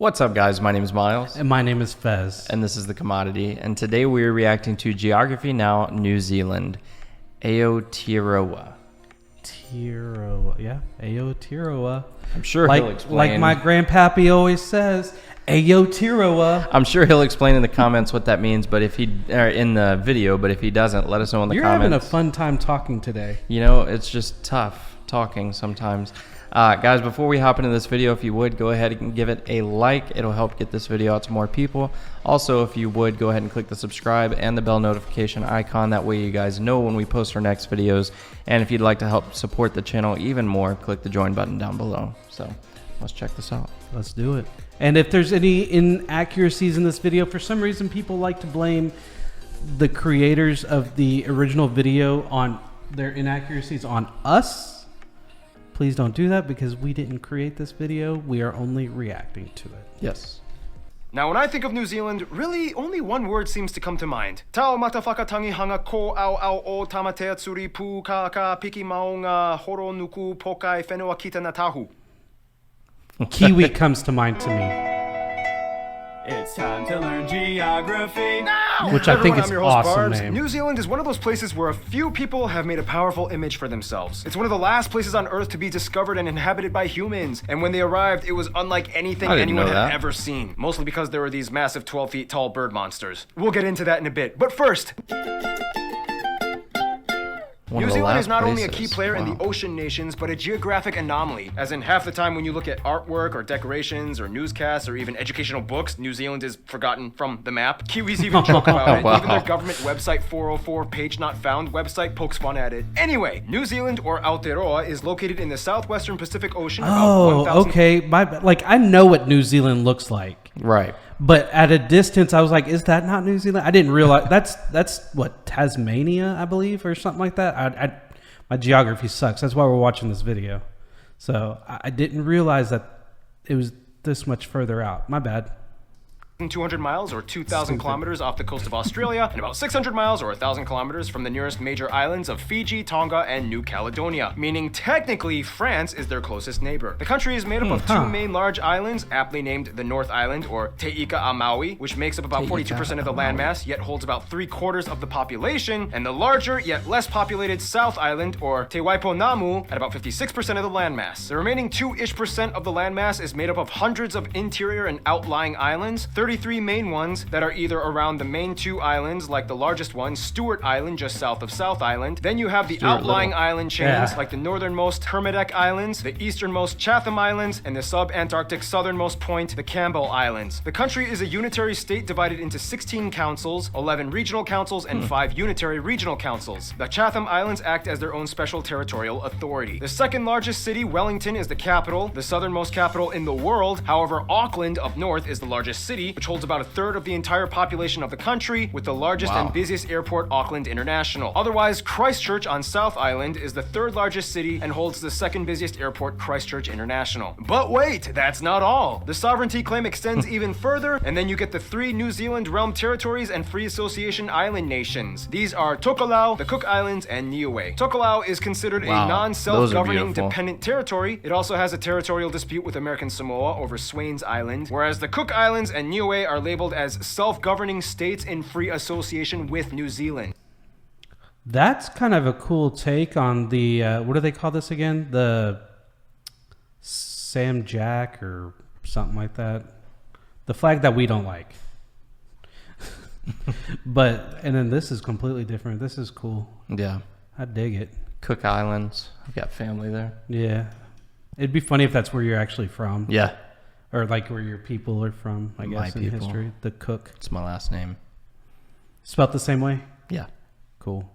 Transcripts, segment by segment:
What's up, guys? My name is Miles. And my name is Fez. And this is The Commodity. And today we're reacting to Geography Now, New Zealand. Aotearoa. Aotearoa. I'm sure he'll explain. Like my grandpappy always says, Aotearoa. I'm sure he'll explain in the comments what that means, but if he, or in the video, but if he doesn't, let us know in the comments. You're having a fun time talking today. You know, it's just tough talking sometimes. Guys, before we hop into this video, if you would, go ahead and give it a like. It'll help get this video out to more people. Also, if you would, go ahead and click the subscribe and the bell notification icon. That way you guys know when we post our next videos. And if you'd like to help support the channel even more, click the join button down below. So let's check this out. Let's do it. And if there's any inaccuracies in this video, for some reason people like to blame the creators of the original video on their inaccuracies on us. Please don't do that because we didn't create this video. We are only reacting to it. Yes. Now, when I think of New Zealand, really only one word seems to come to mind. Tau matawhakatangi hanga ko au au o tamatea tsuri pu ka piki maunga horo nuku pokai whenua kita na tahu. Kiwi comes to mind to me. It's time to learn geography now! Which I think is I'm your host, awesome Barbs. name. New Zealand is one of those places where a few people have made a powerful image for themselves. It's one of the last places on Earth to be discovered and inhabited by humans. And when they arrived, it was unlike anything anyone had ever seen. Mostly because there were these massive 12 feet tall bird monsters. We'll get into that in a bit. But first... New Zealand is not only a key player in the ocean nations, but a geographic anomaly. As in, half the time when you look at artwork or decorations or newscasts or even educational books, New Zealand is forgotten from the map. Kiwis even joke about it. Even their government website 404 page not found website pokes fun at it. Anyway, New Zealand, or Aotearoa, is located in the southwestern Pacific Ocean. Oh, okay. I know what New Zealand looks like. Right. But at a distance, I was like, is that not New Zealand? I didn't realize. That's what, Tasmania, I believe, or something like that. My geography sucks. That's why we're watching this video. So I didn't realize that it was this much further out. My bad. 200 miles or 2,000 kilometers off the coast of Australia, and about 600 miles or 1,000 kilometers from the nearest major islands of Fiji, Tonga, and New Caledonia, meaning technically France is their closest neighbor. The country is made up of two main large islands, aptly named the North Island, or Te Ika a Maui, which makes up about 42% of the landmass, yet holds about 3/4 of the population, and the larger, yet less populated South Island, or Te Waiponamu, at about 56% of the landmass. The remaining 2-ish% of the landmass is made up of hundreds of interior and outlying islands, 33 main ones that are either around the main two islands, like the largest one, Stewart Island, just south of South Island. Then you have the outlying island chains, like the northernmost Kermadec Islands, the easternmost Chatham Islands, and the sub-Antarctic southernmost point, the Campbell Islands. The country is a unitary state divided into 16 councils, 11 regional councils, and 5 unitary regional councils. The Chatham Islands act as their own special territorial authority. The second largest city, Wellington, is the capital, the southernmost capital in the world. However, Auckland up north is the largest city, which holds about a third of the entire population of the country, with the largest and busiest airport, Auckland International. Otherwise, Christchurch on South Island is the third largest city and holds the second busiest airport, Christchurch International. But wait, that's not all. The sovereignty claim extends even further, and then you get the 3 New Zealand realm territories and free association island nations. These are Tokelau, the Cook Islands, and Niue. Tokelau is considered a non-self-governing dependent territory. It also has a territorial dispute with American Samoa over Swains Island, whereas the Cook Islands and Niue are labeled as self-governing states in free association with New Zealand. That's kind of a cool take on the, what do they call this again? The Sam Jack or something like that. The flag that we don't like. And then this is completely different. This is cool. Yeah. I dig it. Cook Islands. I've got family there. Yeah. It'd be funny if that's where you're actually from. Yeah. Or like where your people are from, I guess, in history. The Cook. It's my last name. Spelt the same way? Yeah. Cool.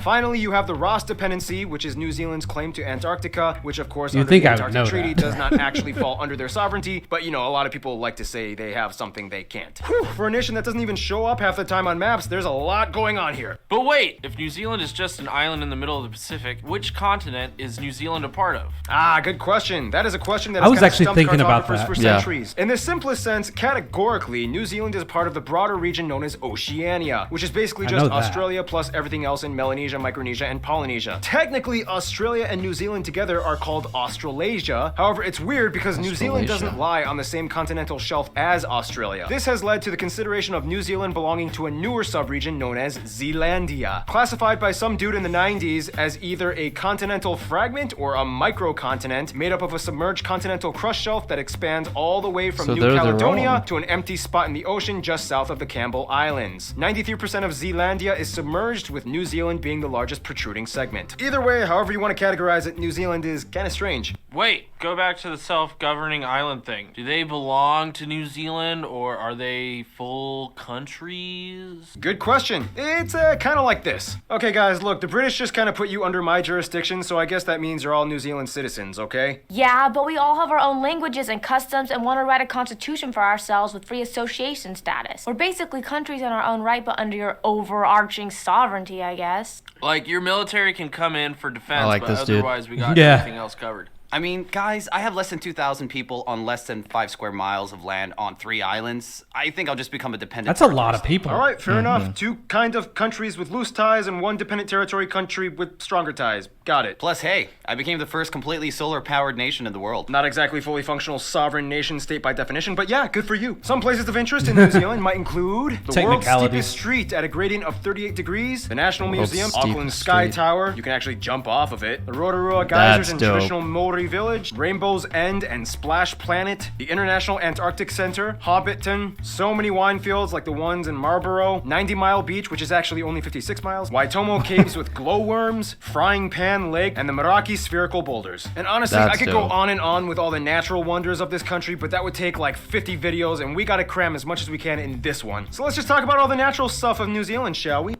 Finally, you have the Ross Dependency, which is New Zealand's claim to Antarctica, which of course You'd under the think I would know Antarctic Treaty that. does not actually fall under their sovereignty, but you know, a lot of people like to say they have something they can't. Whew, for a nation that doesn't even show up half the time on maps, there's a lot going on here. But wait, if New Zealand is just an island in the middle of the Pacific, which continent is New Zealand a part of? Ah, good question. That is a question that I has was kind of actually stumped thinking about cartographers that. for centuries. In the simplest sense, categorically, New Zealand is part of the broader region known as Oceania, which is basically just Australia plus everything else in Melanesia Melanesia, Micronesia, and Polynesia. Technically, Australia and New Zealand together are called Australasia. However, it's weird because New Zealand doesn't lie on the same continental shelf as Australia. This has led to the consideration of New Zealand belonging to a newer subregion known as Zealandia, classified by some dude in the 90s as either a continental fragment or a microcontinent made up of a submerged continental crust shelf that expands all the way from New Caledonia to an empty spot in the ocean just south of the Campbell Islands. 93% of Zealandia is submerged, with New Zealand being the largest protruding segment. Either way, however you want to categorize it, New Zealand is kind of strange. Wait, go back to the self-governing island thing. Do they belong to New Zealand, or are they full countries? Good question. It's kind of like this. Okay guys, look, the British just kind of put you under my jurisdiction, so I guess that means you're all New Zealand citizens, okay? Yeah, but we all have our own languages and customs and want to write a constitution for ourselves with free association status. We're basically countries in our own right, but under your overarching sovereignty, I guess. Like, your military can come in for defense, like but this dude. otherwise we got Yeah. everything else covered. I mean, guys, I have less than 2,000 people on less than 5 square miles of land on 3 islands. I think I'll just become a dependent. That's a lot of people. All right, fair enough. 2 kind of countries with loose ties and 1 dependent territory country with stronger ties. Got it. Plus, hey, I became the first completely solar-powered nation in the world. Not exactly fully functional sovereign nation state by definition, but yeah, good for you. Some places of interest in New Zealand might include the world's Technicalities. steepest street at a gradient of 38 degrees, the National World's Museum, Auckland steepest Sky street. Tower, you can actually jump off of it, the Rotorua geysers in dope. traditional Maori village, Rainbow's End and Splash Planet, the International Antarctic Center, Hobbiton, so many wine fields like the ones in Marlborough, 90 Mile Beach, which is actually only 56 miles, Waitomo Caves with glowworms, Frying Pan Lake, and the Meraki spherical boulders. And honestly, That's I could go dope. on and on with all the natural wonders of this country, but that would take like 50 videos, and we gotta cram as much as we can in this one. So let's just talk about all the natural stuff of New Zealand, shall we?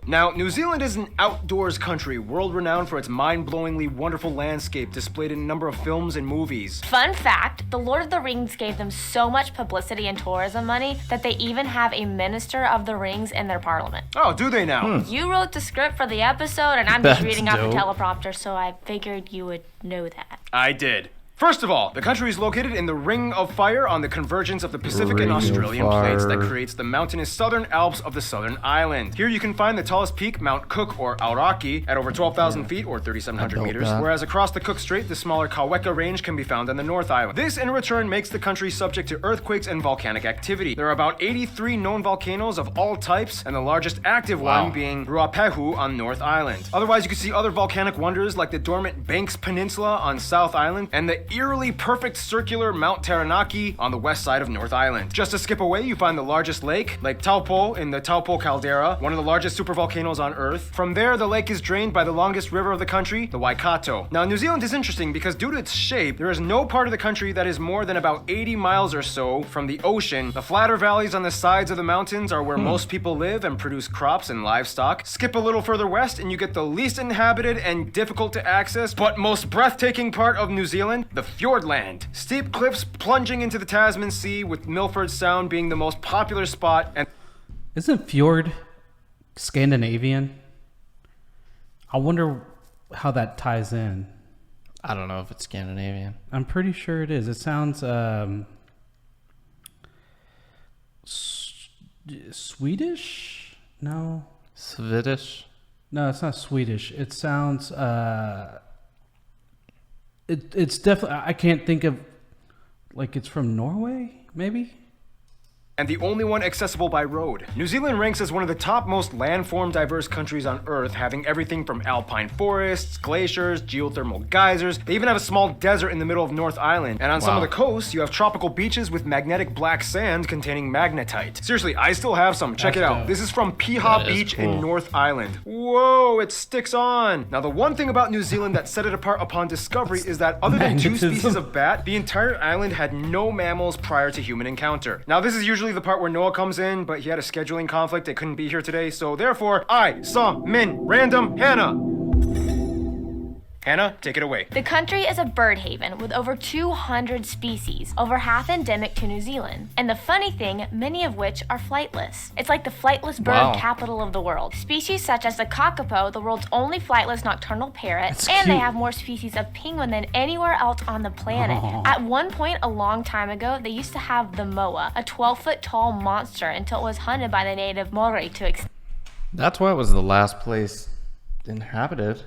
Now, New Zealand is an outdoors country, world-renowned for its mind-blowingly wonderful landscape displayed in a number of films and movies. Fun fact, The Lord of the Rings gave them so much publicity and tourism money that they even have a Minister of the Rings in their parliament. Oh, do they now? You wrote the script for the episode, and I'm just That's reading off the dope. teleprompter, so I figured you would know that. I did. First of all, the country is located in the Ring of Fire on the convergence of the Pacific Ring and of Australian plates that Fire. creates the mountainous southern Alps of the southern island. Here you can find the tallest peak, Mount Cook or Aoraki, at over 12,000 feet or 3,700 I built meters, that. whereas across the Cook Strait, the smaller Kaweka Range can be found on the North Island. This, in return, makes the country subject to earthquakes and volcanic activity. There are about 83 known volcanoes of all types, and the largest active one being Ruapehu on North Island. Otherwise, you can see other volcanic wonders like the dormant Banks Peninsula on South Island, and the eerily perfect circular Mount Taranaki on the west side of North Island. Just a skip away, you find the largest lake, Lake Taupo in the Taupo caldera, one of the largest supervolcanoes on Earth. From there, the lake is drained by the longest river of the country, the Waikato. Now, New Zealand is interesting because due to its shape, there is no part of the country that is more than about 80 miles or so from the ocean. The flatter valleys on the sides of the mountains are where most people live and produce crops and livestock. Skip a little further west and you get the least inhabited and difficult to access, but most breathtaking part of New Zealand, the Fjordland. Steep cliffs plunging into the Tasman Sea, with Milford Sound being the most popular spot. And Isn't fjord Scandinavian? I wonder how that ties in. I don't know if it's Scandinavian. I'm pretty sure it is. It sounds Swedish? No. Swedish? No, it's not Swedish. It sounds it's definitely, I can't think of, like, it's from Norway, maybe? and the only one accessible by road. New Zealand ranks as one of the top most landform diverse countries on Earth, having everything from alpine forests, glaciers, geothermal geysers. They even have a small desert in the middle of North Island. And on some of the coasts, you have tropical beaches with magnetic black sand containing magnetite. Seriously, I still have some. Check it out. dope. This is from Piha That is Beach cool. in North Island. Whoa, it sticks on. Now, the one thing about New Zealand that set it apart upon discovery is that other than two Magnetism. species of bat, the entire island had no mammals prior to human encounter. Now, this is usually the part where Noah comes in, but he had a scheduling conflict. They couldn't be here today, so therefore, I summon random Hannah. Hannah, take it away. The country is a bird haven with over 200 species, over half endemic to New Zealand. And the funny thing, many of which are flightless. It's like the flightless bird Wow. capital of the world. Species such as the kakapo, the world's only flightless nocturnal parrot, That's and they cute. have more species of penguin than anywhere else on the planet. Aw. At one point, a long time ago, they used to have the moa, a 12-foot tall monster, until it was hunted by the native Maori to extinction. That's why it was the last place inhabited.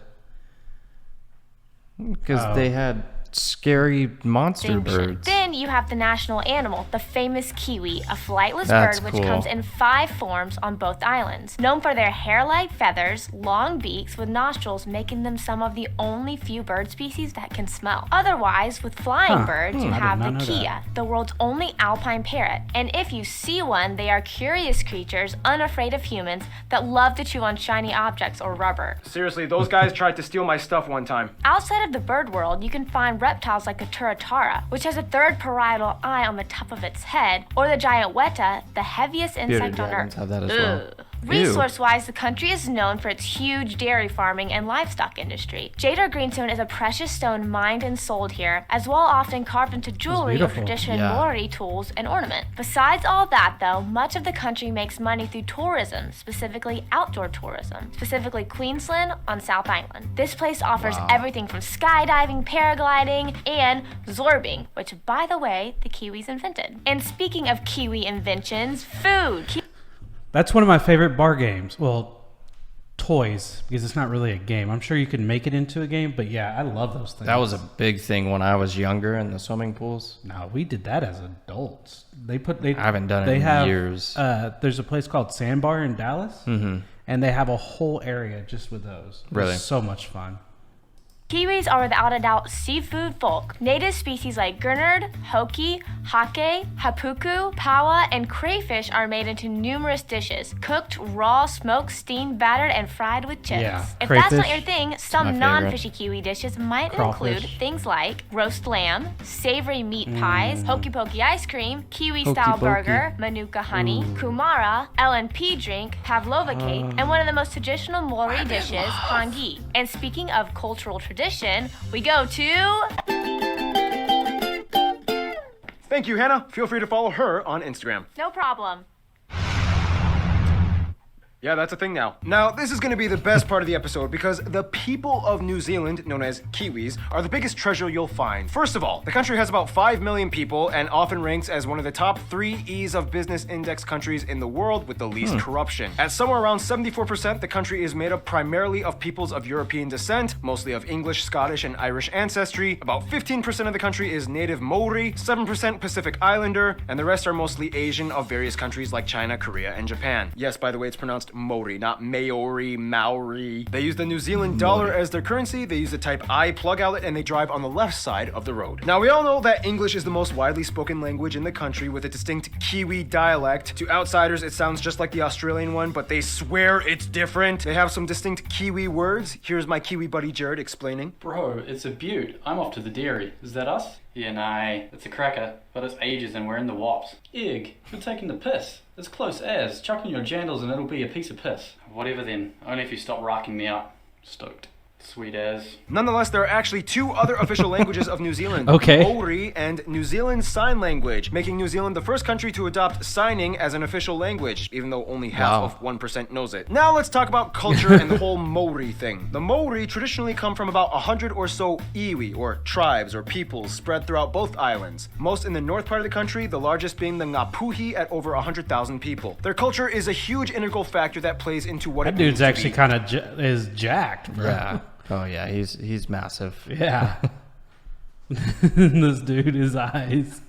Because they had scary monster birds. Then you have the national animal, the famous kiwi, a flightless That's bird which cool. comes in 5 forms on both islands. Known for their hair-like feathers, long beaks with nostrils, making them some of the only few bird species that can smell. Otherwise, with flying birds, you I did have not the know kia, that. the world's only alpine parrot. And if you see one, they are curious creatures, unafraid of humans, that love to chew on shiny objects or rubber. Seriously, those guys tried to steal my stuff one time. Outside of the bird world, you can find reptiles like the turatara, which has a 3rd parietal eye on the top of its head, or the giant weta, the heaviest Bearded insect on dragons Earth. have that as well. Ugh. Resource-wise, the country is known for its huge dairy farming and livestock industry. Jade or greenstone is a precious stone mined and sold here, as well often carved into jewelry or beautiful. traditional Yeah. Maori tools and ornament. Besides all that, though, much of the country makes money through tourism, specifically outdoor tourism, specifically Queensland on South Island. This place offers everything from skydiving, paragliding, and zorbing, which, by the way, the Kiwis invented. And speaking of Kiwi inventions, food. That's one of my favorite bar games. Well, toys, because it's not really a game. I'm sure you could make it into a game, but yeah, I love those things. That was a big thing when I was younger in the swimming pools. No, we did that as adults. I haven't done it in years. There's a place called Sandbar in Dallas, and they have a whole area just with those. It was Really? so much fun. Kiwis are without a doubt seafood folk. Native species like gurnard, hoki, hake, hapuku, pawa, and crayfish are made into numerous dishes. Cooked, raw, smoked, steamed, battered, and fried with chips. Yeah, If that's not crayfish, your thing, my some favorite. non-fishy Kiwi dishes might include Crawfish. things like roast lamb, savory meat pies, hokey pokey ice cream, Kiwi-style Hokey pokey. burger, manuka honey, kumara, LNP drink, pavlova cake, and one of the most traditional Maori dishes, hangi. And speaking of cultural tradition, we go to... Thank you, Hannah. Feel free to follow her on Instagram. No problem. Yeah, that's a thing now. Now, this is going to be the best part of the episode because the people of New Zealand, known as Kiwis, are the biggest treasure you'll find. First of all, the country has about 5 million people and often ranks as one of the top 3 Ease of Business Index countries in the world with the least corruption. At somewhere around 74%, the country is made up primarily of peoples of European descent, mostly of English, Scottish, and Irish ancestry. About 15% of the country is native Maori, 7% Pacific Islander, and the rest are mostly Asian of various countries like China, Korea, and Japan. Yes, by the way, it's pronounced Maori, not Maori, Maori. They use the New Zealand dollar as their currency, they use the Type I plug outlet, and they drive on the left side of the road. Now, we all know that English is the most widely spoken language in the country with a distinct Kiwi dialect. To outsiders, it sounds just like the Australian one, but they swear it's different. They have some distinct Kiwi words. Here's my Kiwi buddy Jared explaining. Bro, it's a beaut. I'm off to the dairy. Is that us? Yeah, nah, it's a cracker, but it's ages and we're in the wops. Egg, you're taking the piss. It's close as. Chuck on your jandals and it'll be a piece of piss. Whatever then, only if you stop rocking me out. Stoked. Sweet as. Nonetheless, there are actually 2 other official languages of New Zealand. Okay. Maori and New Zealand Sign Language, making New Zealand the first country to adopt signing as an official language, even though only half Wow. of 1% knows it. Now let's talk about culture and the whole Maori thing. The Maori traditionally come from about 100 or so iwi, or tribes or peoples, spread throughout both islands. Most in the north part of the country, the largest being the Ngapuhi at over 100,000 people. Their culture is a huge integral factor that plays into what That it dude's means to actually be- kind of is jacked, bro. Yeah. Oh yeah, he's massive. Yeah. This dude, his eyes.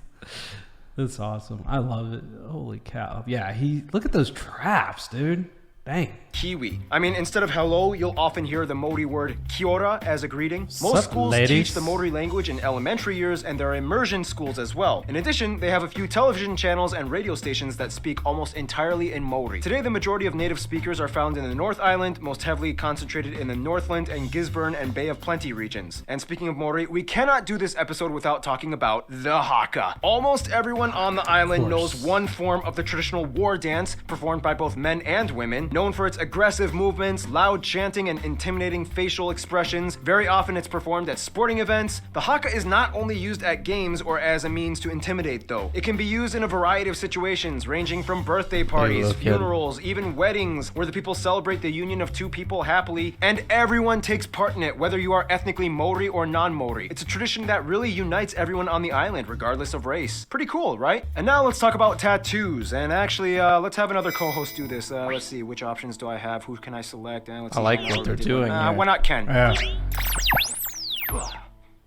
That's awesome. I love it. Holy cow. Yeah, look at those traps, dude. Dang. Kiwi. I mean, instead of hello, you'll often hear the Maori word kia ora as a greeting. Most Sup, schools ladies? teach the Maori language in elementary years, and there are immersion schools as well. In addition, they have a few television channels and radio stations that speak almost entirely in Maori. Today, the majority of native speakers are found in the North Island, most heavily concentrated in the Northland and Gisborne and Bay of Plenty regions. And speaking of Maori, we cannot do this episode without talking about the haka. Almost everyone on the island knows one form of the traditional war dance performed by both men and women, known for its aggressive movements, loud chanting, and intimidating facial expressions. Very often it's performed at sporting events. The haka is not only used at games or as a means to intimidate, though. It can be used in a variety of situations, ranging from birthday parties, little kid. funerals, even weddings, where the people celebrate the union of 2 people happily, and everyone takes part in it, whether you are ethnically Maori or non-Maori. It's a tradition that really unites everyone on the island, regardless of race. Pretty cool, right? And now let's talk about tattoos. And actually, let's have another co-host do this. Let's see, which Which options do I have? Who can I select? Let's I see. like what they're doing here. Why not Ken? Yeah.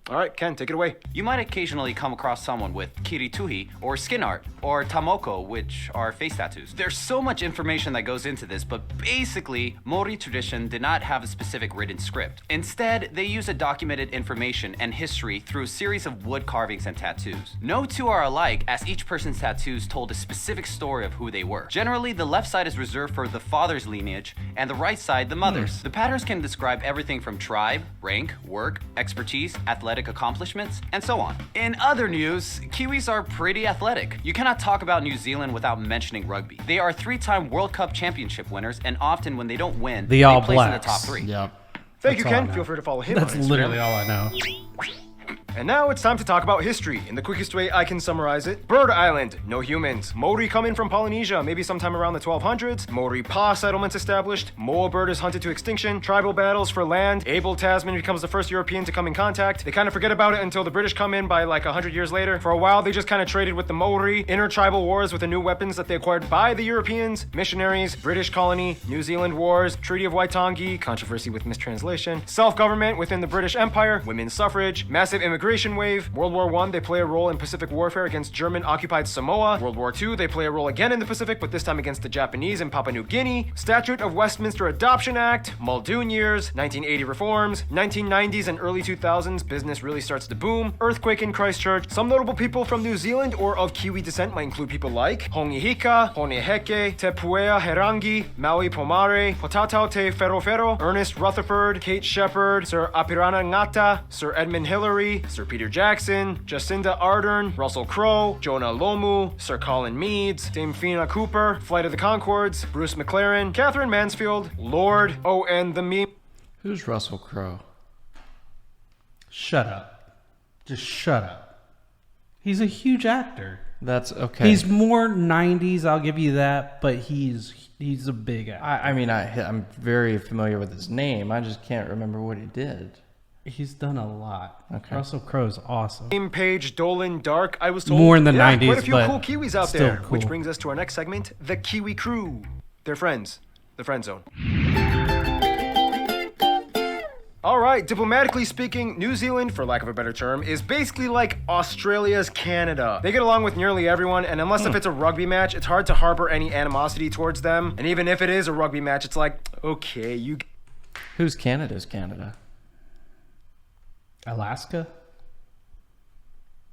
All right, Ken, take it away. You might occasionally come across someone with kirituhi, or skin art, or tamoko, which are face tattoos. There's so much information that goes into this, but basically, Mori tradition did not have a specific written script. Instead, they use a documented information and history through a series of wood carvings and tattoos. No two are alike, as each person's tattoos told a specific story of who they were. Generally, the left side is reserved for the father's lineage, and the right side, the mother's. The patterns can describe everything from tribe, rank, work, expertise, athletic accomplishments, and so on. In other news, Kiwis are pretty athletic. You cannot talk about New Zealand without mentioning rugby. They are 3-time World Cup championship winners, and often when they don't win, The they All place in the Blacks. top 3. Yep. Thank you, That's all I Ken. know. Feel free to follow him That's on Instagram. literally all I know. And now it's time to talk about history. In the quickest way I can summarize it, Bird Island, no humans. Maori come in from Polynesia, maybe sometime around the 1200s. Maori Pa settlements established. Moa bird is hunted to extinction. Tribal battles for land. Abel Tasman becomes the first European to come in contact. They kind of forget about it until the British come in by like 100 years later. For a while, they just kind of traded with the Maori. Inter-tribal wars with the new weapons that they acquired by the Europeans. Missionaries, British colony, New Zealand wars, Treaty of Waitangi, controversy with mistranslation. Self-government within the British Empire. Women's suffrage. Massive immigration wave. World War I, they play a role in Pacific warfare against German-occupied Samoa. World War II, they play a role again in the Pacific, but this time against the Japanese in Papua New Guinea. Statute of Westminster Adoption Act, Muldoon years, 1980 reforms, 1990s and early 2000s, business really starts to boom. Earthquake in Christchurch. Some notable people from New Zealand or of Kiwi descent might include people like Hongihika, Honeheke, Te Puea Herangi, Maui Pomare, Potatau Te Ferofero, Ernest Rutherford, Kate Shepard, Sir Apirana Ngata, Sir Edmund Hillary, Sir Peter Jackson, Jacinda Ardern, Russell Crowe, Jonah Lomu, Sir Colin Meads, Dame Fina Cooper, Flight of the Conchords, Bruce McLaren, Catherine Mansfield, Lord, and the meme. Who's Russell Crowe? Shut up. Just shut up. He's a huge actor. That's okay. He's more 90s, I'll give you that, but he's a big actor. I mean, I'm very familiar with his name. I just can't remember what he did. He's done a lot. Okay. Russell Crowe's awesome. Name Page, Dolan, Dark, I was told. More in the 90s, quite a few but cool Kiwis out still there. cool. Which brings us to our next segment, the Kiwi Crew. They're friends. The Friend Zone. All right, diplomatically speaking, New Zealand, for lack of a better term, is basically like Australia's Canada. They get along with nearly everyone, and unless if it's a rugby match, it's hard to harbor any animosity towards them. And even if it is a rugby match, it's like, okay, you Who's Canada's Canada? Alaska?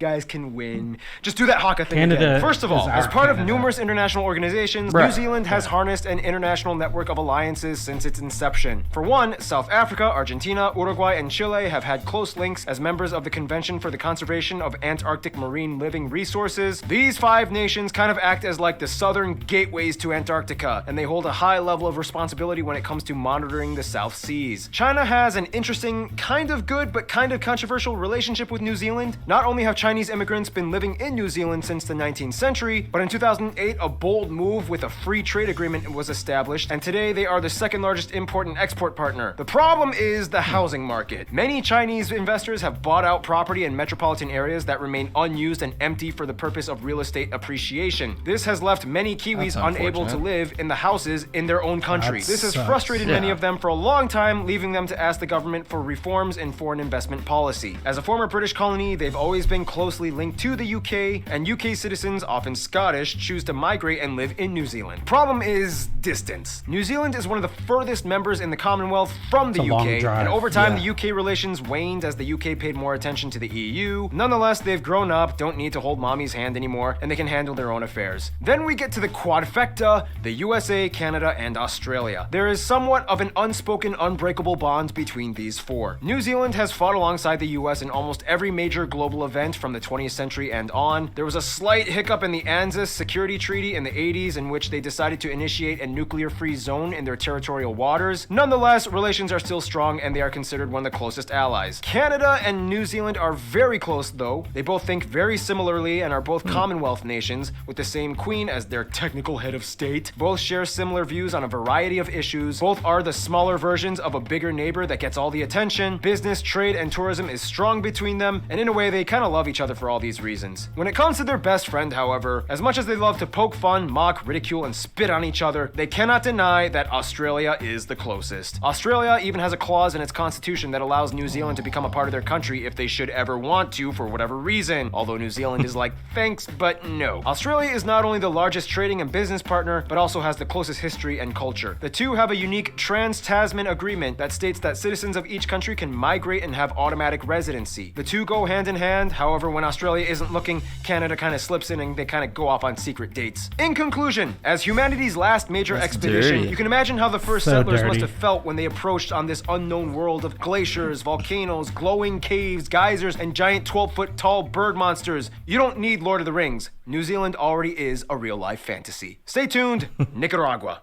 guys can win. Just do that Haka thing Canada again. First of all, is as our part of Canada. numerous international organizations, Bruh. New Zealand has harnessed an international network of alliances since its inception. For one, South Africa, Argentina, Uruguay, and Chile have had close links as members of the Convention for the Conservation of Antarctic Marine Living Resources. These 5 nations kind of act as like the southern gateways to Antarctica, and they hold a high level of responsibility when it comes to monitoring the South Seas. China has an interesting, kind of good, but kind of controversial relationship with New Zealand. Not only have Chinese immigrants been living in New Zealand since the 19th century, but in 2008, a bold move with a free trade agreement was established, and today they are the second largest import and export partner. The problem is the housing market. Many Chinese investors have bought out property in metropolitan areas that remain unused and empty for the purpose of real estate appreciation. This has left many Kiwis That's unable to unfortunate. live in the houses in their own country. That This has sucks. frustrated many Yeah. of them for a long time, leaving them to ask the government for reforms in foreign investment policy. As a former British colony, they've always been closely linked to the UK, and UK citizens, often Scottish, choose to migrate and live in New Zealand. Problem is distance. New Zealand is one of the furthest members in the Commonwealth from the It's a long UK, drive, and over time yeah. the UK relations waned as the UK paid more attention to the EU. Nonetheless, they've grown up, don't need to hold mommy's hand anymore, and they can handle their own affairs. Then we get to the quadfecta, the USA, Canada, and Australia. There is somewhat of an unspoken, unbreakable bond between these 4. New Zealand has fought alongside the US in almost every major global event from the 20th century and on. There was a slight hiccup in the ANZUS Security Treaty in the 80s in which they decided to initiate a nuclear-free zone in their territorial waters. Nonetheless, relations are still strong and they are considered one of the closest allies. Canada and New Zealand are very close though. They both think very similarly and are both Commonwealth nations with the same queen as their technical head of state. Both share similar views on a variety of issues. Both are the smaller versions of a bigger neighbor that gets all the attention. Business, trade, and tourism is strong between them, and in a way they kind of love each other for all these reasons. When it comes to their best friend, however, as much as they love to poke fun, mock, ridicule, and spit on each other, they cannot deny that Australia is the closest. Australia even has a clause in its constitution that allows New Zealand to become a part of their country if they should ever want to for whatever reason. Although New Zealand is like, thanks, but no. Australia is not only the largest trading and business partner, but also has the closest history and culture. The two have a unique Trans-Tasman Agreement that states that citizens of each country can migrate and have automatic residency. The two go hand in hand. However, when Australia isn't looking, Canada kind of slips in and they kind of go off on secret dates. In conclusion, as humanity's last major expedition, dirty. you can imagine how the first So settlers dirty. must have felt when they approached on this unknown world of glaciers, volcanoes, glowing caves, geysers, and giant 12-foot tall bird monsters. You don't need Lord of the Rings. New Zealand already is a real-life fantasy. Stay tuned, Nicaragua.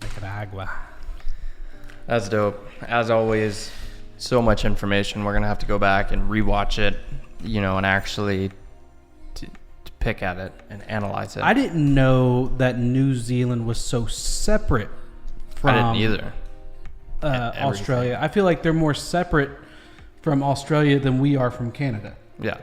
Nicaragua. That's dope. As always, so much information. We're going to have to go back and rewatch it, and actually to pick at it and analyze it. I didn't know that New Zealand was so separate from I didn't either. Australia. I feel like they're more separate from Australia than we are from Canada. Yeah.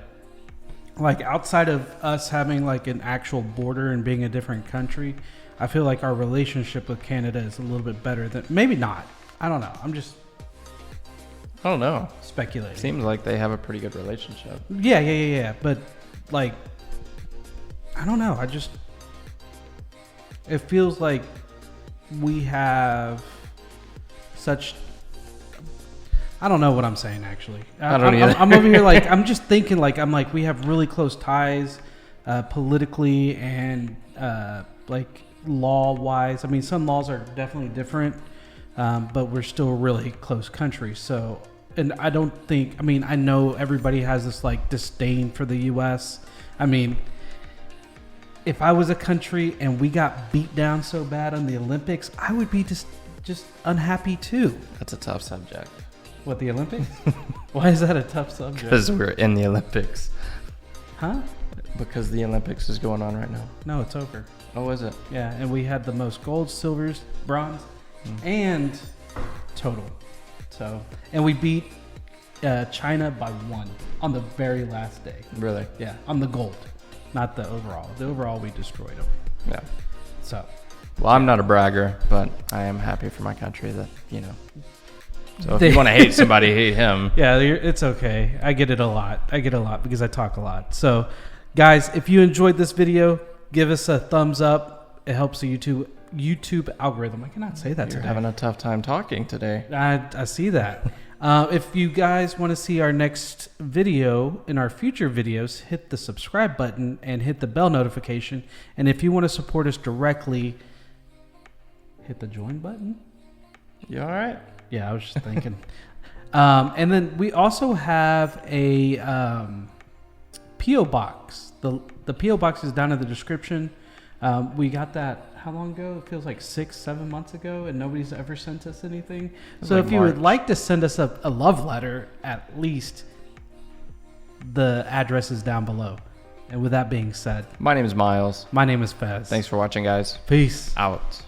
Like outside of us having like an actual border and being a different country, I feel like our relationship with Canada is a little bit better than, maybe not. I don't know. I'm just I don't know. speculating. Seems like they have a pretty good relationship. Yeah. But like, I don't know. It feels like we have such, I don't know what I'm saying actually. I don't either. I'm over here like, I'm just thinking like, we have really close ties politically and like law wise. I mean, some laws are definitely different, but we're still a really close country. So, and I know everybody has this like disdain for the US. I mean, if I was a country and we got beat down so bad on the Olympics, I would be just unhappy too. That's a tough subject. What, the Olympics? Why is that a tough subject? Because we're in the Olympics. Huh? Because the Olympics is going on right now. No, it's over. Oh, is it? Yeah, and we had the most gold, silvers, bronze, and total. So, and we beat China by 1 on the very last day. Really? Yeah, on the gold, not the overall. The overall, we destroyed them. Yeah. So, Well, I'm not a bragger, but I am happy for my country that, So if you want to hate somebody, hate him. yeah, it's okay. I get it a lot. Because I talk a lot. So, guys, if you enjoyed this video, give us a thumbs up. It helps the YouTube algorithm. I cannot say that You're today. having a tough time talking today. I see that. If you guys want to see our next video in our future videos, hit the subscribe button and hit the bell notification. And if you want to support us directly, hit the join button. You all right? Yeah, I was just thinking. And then we also have a P.O. box. The P.O. box is down in the description. We got that how long ago? It feels like 6-7 months ago, and nobody's ever sent us anything. So like if you would March. like to send us a love letter, at least the address is down below. And with that being said, My name is Miles. my name is Fez. Thanks for watching, guys. Peace. Out.